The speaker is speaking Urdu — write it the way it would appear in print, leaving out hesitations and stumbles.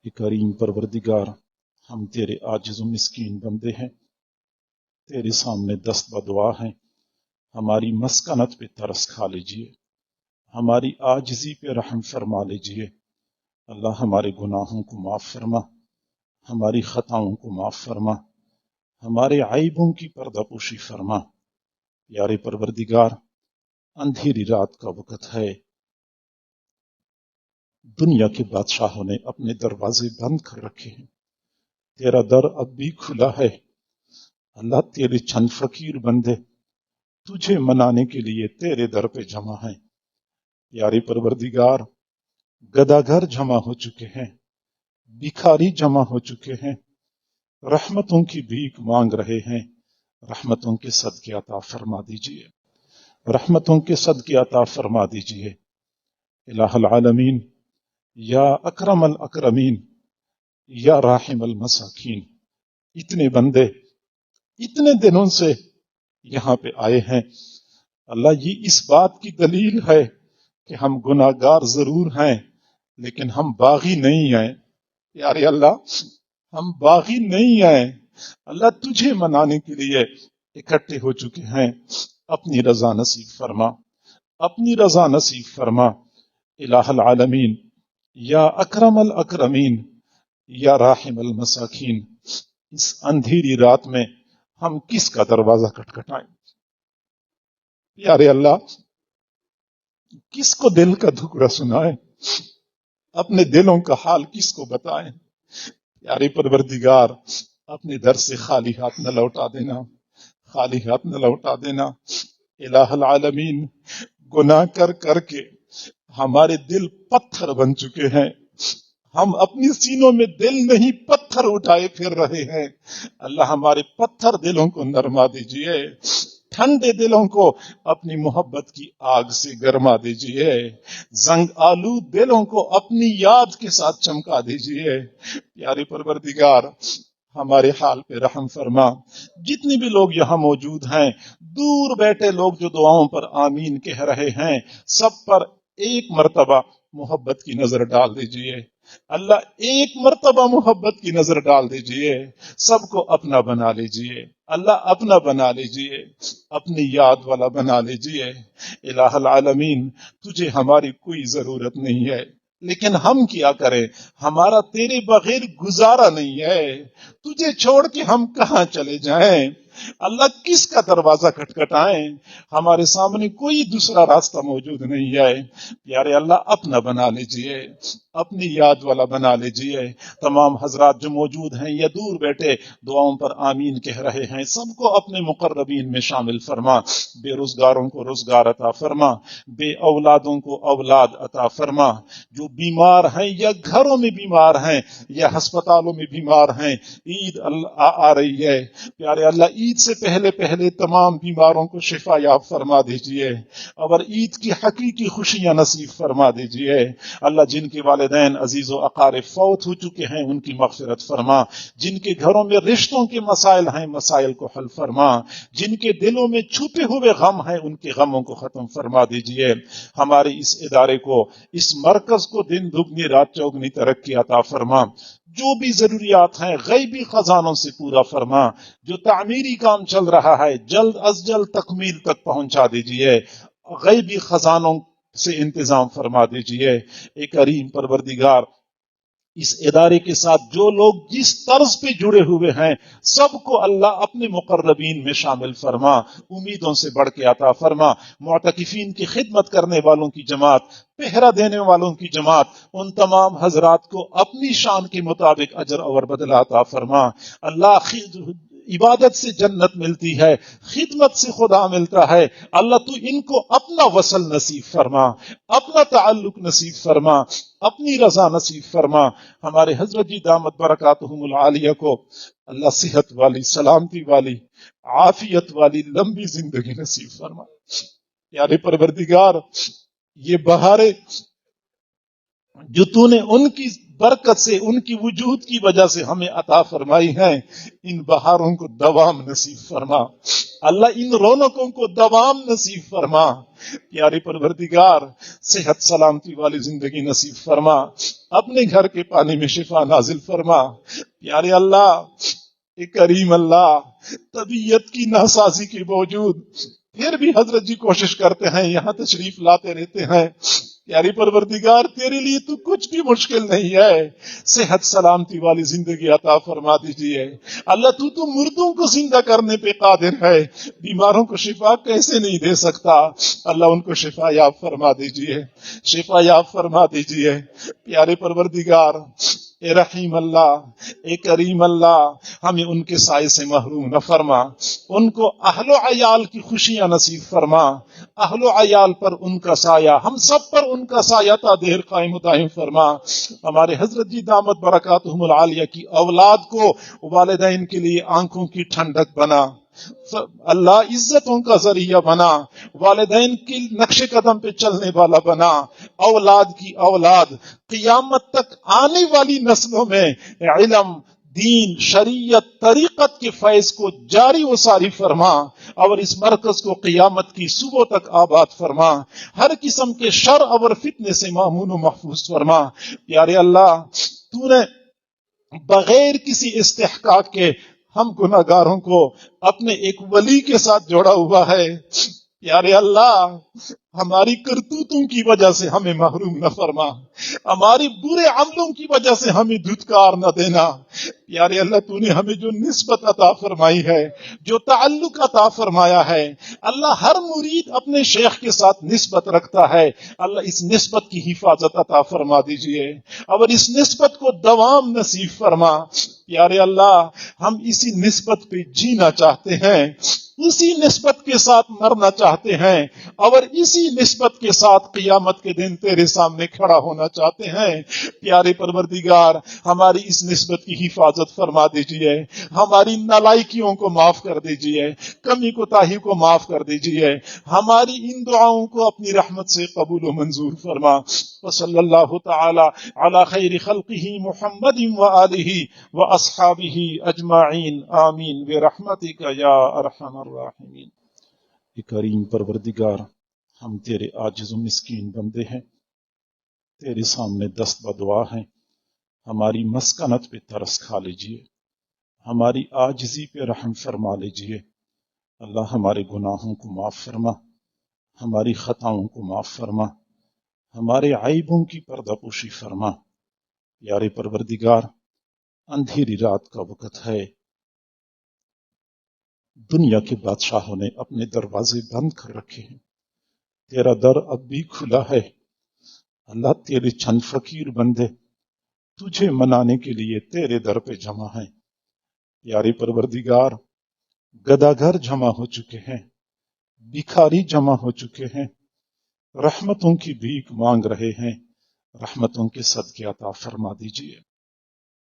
کہ کریم پروردگار، ہم تیرے عاجز و مسکین بندے ہیں، تیرے سامنے دست بدعا ہیں، ہماری مسکنت پہ ترس کھا لیجئے، ہماری عاجزی پہ رحم فرما لیجئے۔ اللہ ہمارے گناہوں کو معاف فرما، ہماری خطاؤں کو معاف فرما، ہمارے عیبوں کی پردہ پوشی فرما۔ پیارے پروردگار، اندھیری رات کا وقت ہے، دنیا کے بادشاہوں نے اپنے دروازے بند کر رکھے ہیں، تیرا در اب بھی کھلا ہے۔ اللہ، تیرے چند فقیر بندے تجھے منانے کے لیے تیرے در پہ جمع ہیں۔ پیارے پروردگار، گداگر جمع ہو چکے ہیں، بھکاری جمع ہو چکے ہیں، رحمتوں کی بھیک مانگ رہے ہیں۔ رحمتوں کے صدقے عطا فرما دیجئے، رحمتوں کے صدقے عطا فرما دیجئے۔ الہ العالمین، یا اکرم الاکرمین، یا راحم المساکین، اتنے بندے اتنے دنوں سے یہاں پہ آئے ہیں، اللہ یہ اس بات کی دلیل ہے کہ ہم گناہگار ضرور ہیں لیکن ہم باغی نہیں ہیں۔ پیارے اللہ، ہم باغی نہیں ہیں، اللہ تجھے منانے کے لیے اکٹھے ہو چکے ہیں۔ اپنی رضا نصیب فرما، اپنی رضا نصیب فرما۔ الہ العالمین، یا اکرم الاکرمین، یا راحم المساکین، اس اندھیری رات میں ہم کس کا دروازہ کھٹکھٹائیں؟ پیارے اللہ، کس کو دل کا دھکڑا سنائیں؟ اپنے دلوں کا حال کس کو بتائیں؟ پیارے پروردگار، اپنے در سے خالی ہاتھ نہ لوٹا دینا، خالی ہاتھ نہ لوٹا دینا۔ الہ العالمین، گناہ کر کر کے ہمارے دل پتھر بن چکے ہیں، ہم اپنی سینوں میں دل نہیں پتھر اٹھائے پھر رہے ہیں۔ اللہ ہمارے پتھر دلوں کو نرما دیجئے، ٹھنڈے دلوں کو اپنی محبت کی آگ سے گرما دیجئے، زنگ آلود دلوں کو اپنی یاد کے ساتھ چمکا دیجئے۔ پیارے پروردگار، ہمارے حال پہ رحم فرما۔ جتنے بھی لوگ یہاں موجود ہیں، دور بیٹھے لوگ جو دعاؤں پر آمین کہہ رہے ہیں، سب پر ایک مرتبہ محبت کی نظر ڈال دیجئے۔ اللہ، ایک مرتبہ محبت کی نظر ڈال دیجئے، سب کو اپنا بنا لیجئے۔ اللہ، اپنا بنا لیجئے، اپنی یاد والا بنا لیجئے۔ الہ العالمین، تجھے ہماری کوئی ضرورت نہیں ہے، لیکن ہم کیا کریں؟ ہمارا تیرے بغیر گزارا نہیں ہے، تجھے چھوڑ کے ہم کہاں چلے جائیں؟ اللہ، کس کا دروازہ کھٹکھٹائیں؟ ہمارے سامنے کوئی دوسرا راستہ موجود نہیں ہے۔ پیارے اللہ، اپنا بنا لیجئے، اپنی یاد والا بنا لیجئے۔ تمام حضرات جو موجود ہیں یا دور بیٹھے دعاؤں پر آمین کہہ رہے ہیں، سب کو اپنے مقربین میں شامل فرما۔ بے روزگاروں کو روزگار عطا فرما، بے اولادوں کو اولاد عطا فرما۔ جو بیمار ہیں یا گھروں میں بیمار ہیں یا ہسپتالوں میں بیمار ہیں، عید آ رہی ہے، پیارے اللہ عید سے پہلے پہلے تمام بیماروں کو شفا یاب فرما دیجئے، اور عید کی حقیقی خوشیاں نصیب فرما دیجئے۔ اللہ، جن کے والدین عزیز و اقارب فوت ہو چکے ہیں ان کی مغفرت فرما، جن کے گھروں میں رشتوں کے مسائل ہیں مسائل کو حل فرما، جن کے دلوں میں چھپے ہوئے غم ہیں ان کے غموں کو ختم فرما دیجئے۔ ہمارے اس ادارے کو، اس مرکز کو دن دگنی رات چوگنی ترقی عطا فرما۔ جو بھی ضروریات ہیں غیبی خزانوں سے پورا فرما۔ جو تعمیری کام چل رہا ہے جلد از جلد تکمیل تک پہنچا دیجئے، غیبی خزانوں سے انتظام فرما دیجئے۔ اے کریم پروردگار، اس ادارے کے ساتھ جو لوگ جس طرز پہ جڑے ہوئے ہیں سب کو اللہ اپنے مقربین میں شامل فرما، امیدوں سے بڑھ کے عطا فرما۔ معتکفین کی خدمت کرنے والوں کی جماعت، پہرا دینے والوں کی جماعت، ان تمام حضرات کو اپنی شان کے مطابق اجر اور بدلہ عطا فرما۔ اللہ، عبادت سے جنت ملتی ہے، خدمت سے خدا ملتا ہے۔ اللہ، تو ان کو اپنا وصل نصیب فرما، اپنا تعلق نصیب فرما، اپنی رضا نصیب فرما۔ ہمارے حضرت جی دامت برکاتہم العالیہ کو اللہ صحت والی، سلامتی والی، عافیت والی لمبی زندگی نصیب فرما۔ پیارے پروردگار، یہ بہاریں جو تو نے ان کی برکت سے، ان کی وجود کی وجہ سے ہمیں عطا فرمائی ہیں، ان بہاروں کو دوام نصیب فرما اللہ، ان رونقوں کو دوام نصیب فرما پیارے پروردگار، صحت سلامتی والی زندگی نصیب فرما، اپنے گھر کے پانی میں شفا نازل فرما پیارے اللہ، اے کریم اللہ، طبیعت کی ناسازی کے باوجود پھر بھی حضرت جی کوشش کرتے ہیں، یہاں تشریف لاتے رہتے ہیں پیاری پروردگار، تیرے لیے تو کچھ بھی مشکل نہیں ہے، صحت سلامتی والی زندگی عطا فرما دیجیے اللہ، تو مردوں کو زندہ کرنے پہ قادر ہے، بیماروں کو شفا کیسے نہیں دے سکتا اللہ، ان کو شفا یاب فرما دیجیے، شفا یاب فرما دیجیے پیارے پروردگار، اے رحیم اللہ، اے کریم اللہ، ہمیں ان کے سائے سے محروم نہ فرما، ان کو اہل و عیال کی خوشیاں نصیب فرما، اہل و عیال پر ان کا سایہ، ہم سب پر ان کا سایہ تا دیر قائم و دائم فرما، ہمارے حضرت جی دامت برکاتہم العالیہ کی اولاد کو والدین کے لیے آنکھوں کی ٹھنڈک بنا اللہ، عزتوں کا ذریعہ بنا، والدین کی نقش قدم پہ چلنے والا بنا، اولاد کی اولاد قیامت تک آنے والی نسلوں میں علم، دین، شریعت، طریقت کے فیض کو جاری و ساری فرما، اور اس مرکز کو قیامت کی صبح تک آباد فرما، ہر قسم کے شر اور فتنے سے مامون و محفوظ فرما پیارے اللہ، تو نے بغیر کسی استحقاق کے ہم گناہگاروں کو اپنے ایک ولی کے ساتھ جوڑا ہوا ہے پیارے اللہ، ہماری کرتوتوں کی وجہ سے ہمیں محروم نہ فرما، ہماری برے عملوں کی وجہ سے ہمیں دھتکار نہ دینا پیارے اللہ، تو نے ہمیں جو نسبت عطا فرمائی ہے، جو تعلق عطا فرمایا ہے اللہ، ہر مرید اپنے شیخ کے ساتھ نسبت رکھتا ہے اللہ، اس نسبت کی حفاظت عطا فرما دیجئے اور اس نسبت کو دوام نصیب فرما پیارے اللہ، ہم اسی نسبت پہ جینا چاہتے ہیں، اسی نسبت کے ساتھ مرنا چاہتے ہیں، اور اسی نسبت کے ساتھ قیامت کے دن تیرے سامنے کھڑا ہونا چاہتے ہیں پیارے پروردگار، ہماری اس نسبت کی حفاظت فرما دیجئے، ہماری نالائکیوں کو معاف کر دیجئے، کمی کوتاہی کو معاف کر دیجئے، ہماری ان دعاؤں کو اپنی رحمت سے قبول و منظور فرما، وصلی اللہ تعالی علی خیر خلقہ محمد وآلہ واصحابہ اجمعین، آمین برحمتک یا ارحم الراحمین۔ اے کریم پروردگار، ہم تیرے عاجز و مسکین بندے ہیں، تیرے سامنے دست بدعا ہیں، ہماری مسکنت پہ ترس کھا لیجئے، ہماری عاجزی پہ رحم فرما لیجئے اللہ، ہمارے گناہوں کو معاف فرما، ہماری خطاؤں کو معاف فرما، ہمارے عیبوں کی پردہ پوشی فرما پیارے پروردگار، اندھیری رات کا وقت ہے، دنیا کے بادشاہوں نے اپنے دروازے بند کر رکھے ہیں، تیرا در اب بھی کھلا ہے اللہ، تیرے چند فقیر بندے تجھے منانے کے لیے تیرے در پہ جمع ہیں پیارے پروردگار، گداگر جمع ہو چکے ہیں، بھکاری جمع ہو چکے ہیں، رحمتوں کی بھیک مانگ رہے ہیں، رحمتوں کے صدقے عطا فرما دیجئے۔